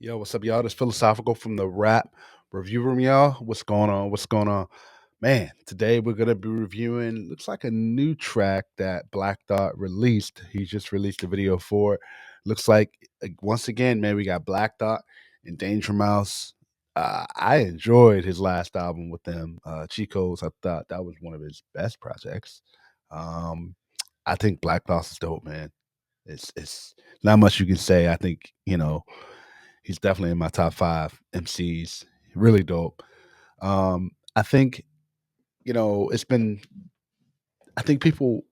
Yo, what's up, y'all? This philosophical from the rap review room, y'all. What's going on? What's going on? Man, today we're gonna be reviewing looks like a new track that Black Dot released. He just released a video for it. Looks like once again, man, we got Black Dot and Danger Mouse. I enjoyed his last album with them, Chico's. I thought that was one of his best projects. Um, I think Black Dot is dope, man. It's not much you can say. I think he's definitely in my top five MCs. Really dope. I think it's been. I think people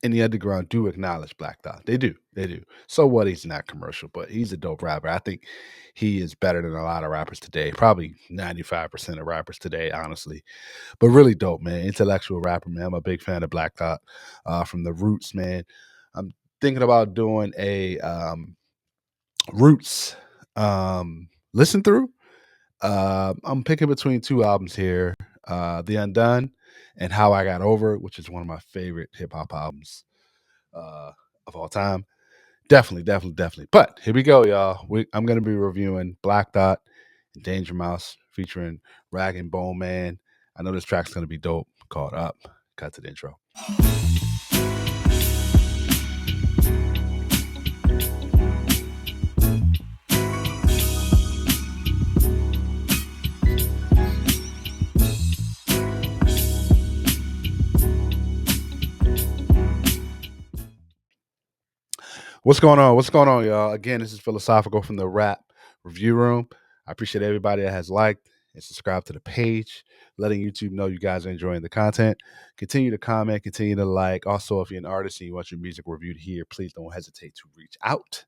in the underground do acknowledge Black Dot. They do. They do. So what? He's not commercial, but he's a dope rapper. I think he is better than a lot of rappers today. Probably 95% of rappers today, honestly. But really dope, man. Intellectual rapper, man. I'm a big fan of Black Dot from the Roots, man. I'm thinking about doing a Roots listen through. I'm picking between two albums here, The Undone and How I Got Over It, which is one of my favorite hip hop albums uh, of all time. Definitely, definitely, definitely. But here we go, y'all. I'm going to be reviewing Black Dot and Danger Mouse featuring Rag and Bone Man. I know this track's going to be dope, called Up. Cut to the intro. What's going on? What's going on, y'all? Again, this is Philosophical from the Rap Review Room. I appreciate everybody that has liked and subscribed to the page, letting YouTube know you guys are enjoying the content. Continue to comment, continue to like. Also, if you're an artist and you want your music reviewed here, please don't hesitate to reach out,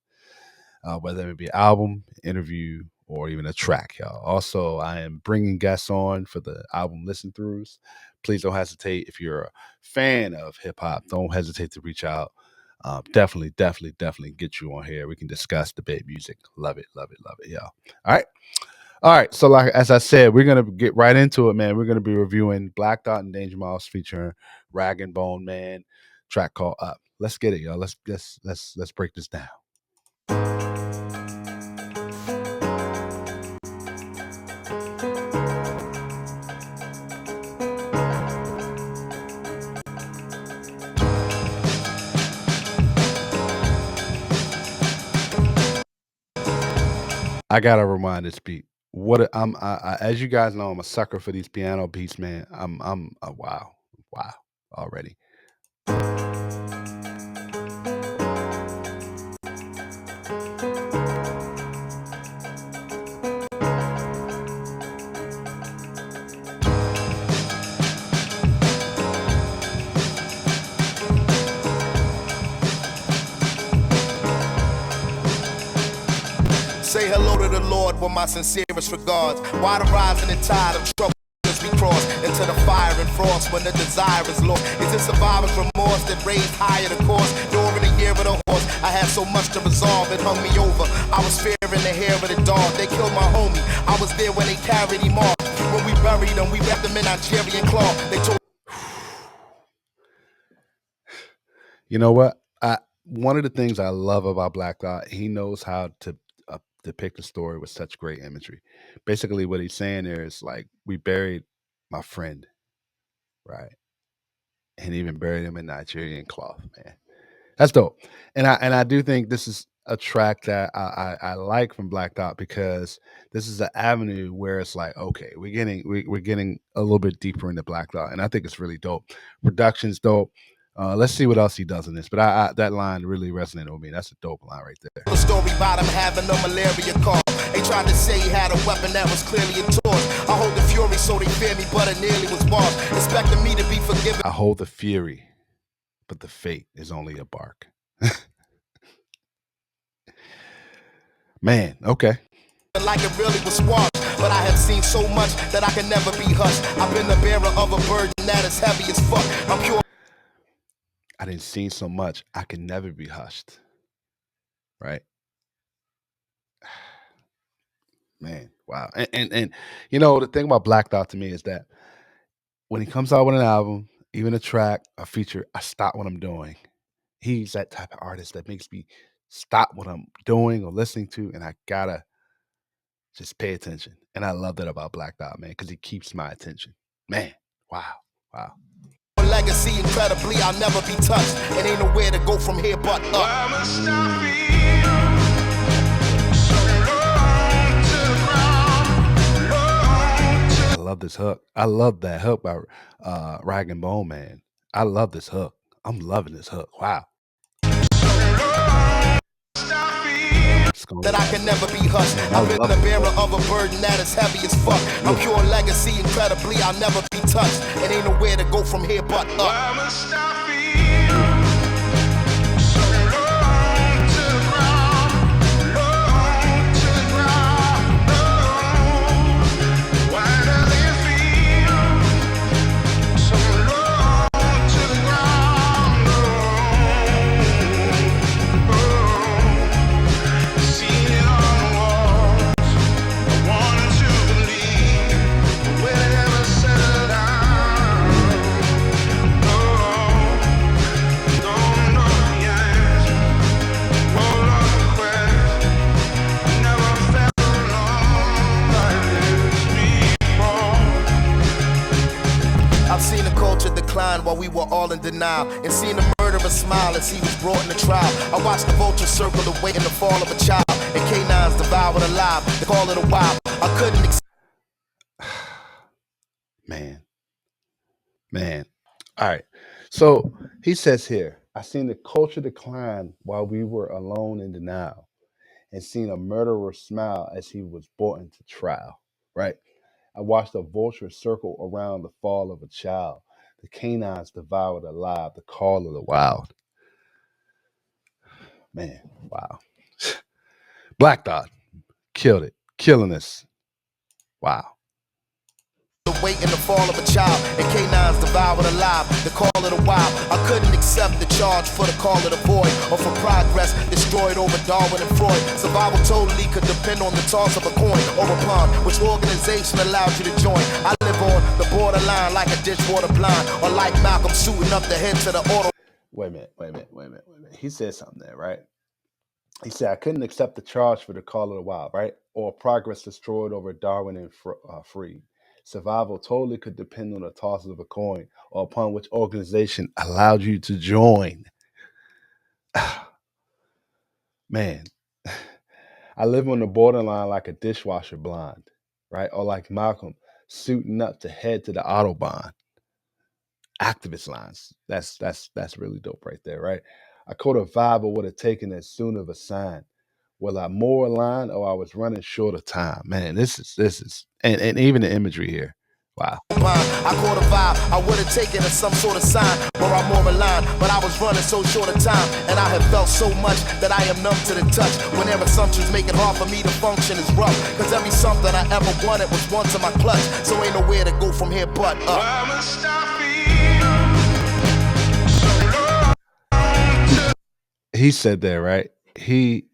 whether it be an album, interview, or even a track, y'all. Also, I am bringing guests on for the album listen throughs. Please don't hesitate. If you're a fan of hip hop, don't hesitate to reach out. Definitely, definitely, definitely get you on here. We can discuss, debate music. Love it, love it, love it, y'all. All right. All right. So, like as I said, we're gonna get right into it, man. We're gonna be reviewing Black Dot and Danger Mouse featuring Rag and Bone Man, track called Up. Let's get it, y'all. Let's break this down. I gotta remind this beat. As you guys know, I'm a sucker for these piano beats, man. I'm wow, wow already. Say hello to the Lord with my sincerest regards. Why the rising and tide of trouble as we cross into the fire and frost when the desire is lost? Is it survivor's remorse that raised higher the course? During the year of the horse, I had so much to resolve, it hung me over. I was fearing the hair of the dog. They killed my homie. I was there when they carried him off. When we buried him, we wrapped him in Nigerian cloth. They told You know what? One of the things I love about Black Dot, he knows how to depict a story with such great imagery. Basically, what he's saying there is like, we buried my friend, right? And even buried him in Nigerian cloth, man. That's dope. And I do think this is a track that I like from Black Dot because this is an avenue where it's like, okay, we're getting a little bit deeper into Black Dot, and I think it's really dope. Production's dope. Let's see what else he does in this. But that line really resonated with me. That's a dope line right there. the story about him having a malaria cough. They tried to say he had a weapon that was clearly a torch. I hold the fury so they fear me, but it nearly was washed. Expecting me to be forgiven. I hold the fury, but the fate is only a bark. Man, okay. Like it really was squashed, but I have seen so much that I can never be hushed. I've been the bearer of a burden that is heavy as fuck. I'm pure. I didn't see so much. I can never be hushed. Right? Man, wow. And the thing about Black Dot to me is that when he comes out with an album, even a track, a feature, I stop what I'm doing. He's that type of artist that makes me stop what I'm doing or listening to, and I gotta Just pay attention. And I love that about Black Dot, man, because he keeps my attention. Man, wow, wow. Legacy incredibly, I'll never be touched. It ain't nowhere to go from here but up. I love this hook. I love that hook by Rag and Bone Man. I love this hook. I'm loving this hook. Wow. That I can never be hushed. I've been the bearer of a burden that is heavy as fuck. I'm pure legacy, incredibly, I'll never be touched. It ain't nowhere to go from here but up. I've seen the culture decline while we were all in denial, and seen the murderer smile as he was brought into trial. I watched the vultures circle the weight in the fall of a child, and canines devoured alive. They call it a wild. I couldn't Man. All right. So he says here, I seen the culture decline while we were alone in denial, and seen a murderer smile as he was brought into trial. Right? I watched a vulture circle around the fall of a child. The canines devoured alive, the call of the wild. Man, wow. Black Dot killed it. Killing us. Wow. the weight in the fall of a child, and canines devoured alive. The call of the wild. I couldn't accept the charge for the call of the void, or for progress destroyed over Darwin and Freud. Survival totally could depend on the toss of a coin or a pawn. Which organization allowed you to join? I live on the borderline like a dishwater blind, or like Malcolm suiting up the head to the auto. Wait a minute. He said something there, right? He said, I couldn't accept the charge for the call of the wild, right? Or progress destroyed over Darwin and Freed. Survival totally could depend on the toss of a coin or upon which organization allowed you to join. Man, I live on the borderline like a dishwasher blind, right? Or like Malcolm suiting up to head to the Autobahn. Activist lines. That's really dope right there, right? I caught a vibe of what it taken as soon of a sign. Was I more aligned or I was running short of time? Man, this is and even the imagery here. Wow. I caught a vibe, I would have taken as some sort of sign, or I'm more aligned, but I was running so short of time, and I have felt so much that I am numb to the touch. When their assumptions make it hard for me to function is rough, cause every something I ever wanted was once in my clutch, so ain't nowhere to go from here but up. He said that, right? He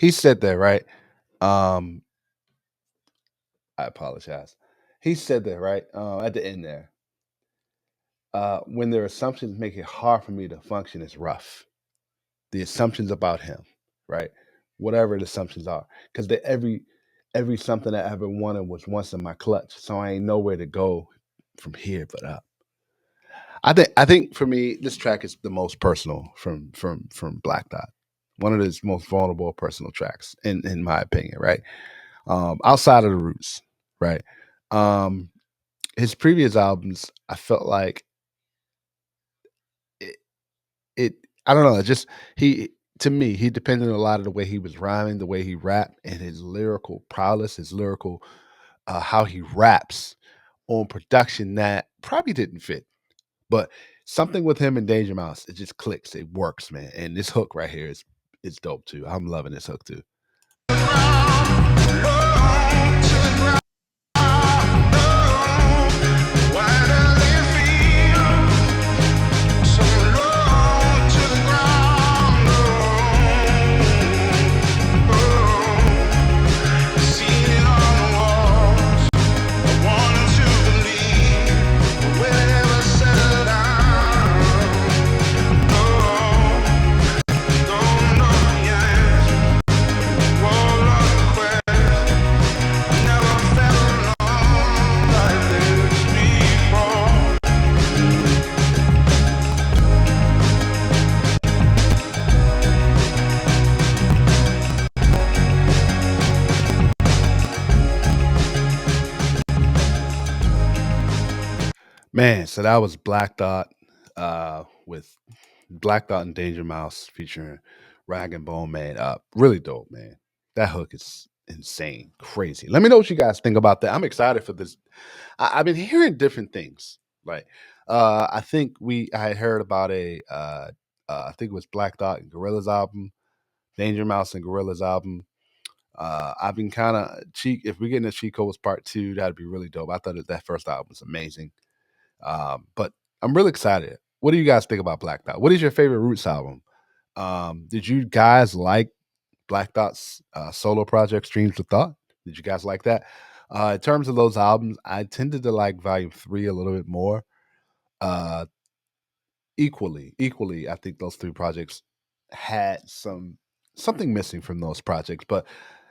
said that, right? I apologize. He said that, right? At the end there. When their assumptions make it hard for me to function is rough. The assumptions about him, right? Whatever the assumptions are. Because every something I ever wanted was once in my clutch. So I ain't nowhere to go from here but up. I think for me, this track is the most personal from Black Dot. One of his most vulnerable personal tracks, in my opinion, right? Outside of the roots, right? His previous albums, I felt like it I don't know, it just he to me, he depended on a lot of the way he was rhyming, the way he rapped, and his lyrical prowess, his lyrical how he raps on production that probably didn't fit. But something with him and Danger Mouse, it just clicks. It works, man. And this hook right here is dope too. I'm loving this hook too. Man, so that was Black Dot with Black Dot and Danger Mouse featuring Rag and Bone Man. Really dope, man. That hook is insane, crazy. Let me know what you guys think about that. I'm excited for this. I've been hearing different things. Like, I think I heard about I think it was Black Dot and Gorilla's album, Danger Mouse and Gorilla's album. I've been kind of cheat. If we get into Cheat Codes Part Two, that'd be really dope. I thought that first album was amazing. But I'm really excited. What do you guys think about Black Dot? What is your favorite Roots album? Did you guys like Black Dot's solo project, Streams of Thought? Did you guys like that? In terms of those albums, I tended to like Volume 3 a little bit more. Uh, equally, I think those three projects had something missing from those projects, but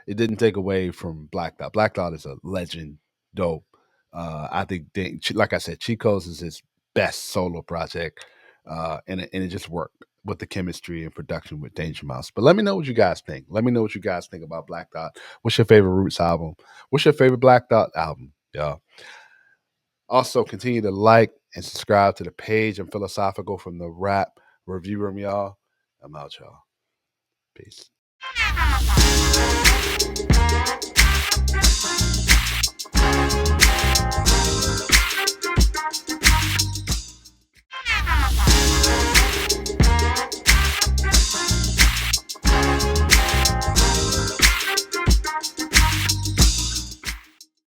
it didn't take away from Black Dot. Black Dot is a legend, dope. I think, like I said, Chico's is his best solo project, and it just worked with the chemistry and production with Danger Mouse. But let me know what you guys think. Let me know what you guys think about Black Dot. What's your favorite Roots album? What's your favorite Black Dot album? Yeah. Also, continue to like and subscribe to the page. I'm Philosophical from the Rap Review Room, y'all. I'm out, y'all. Peace.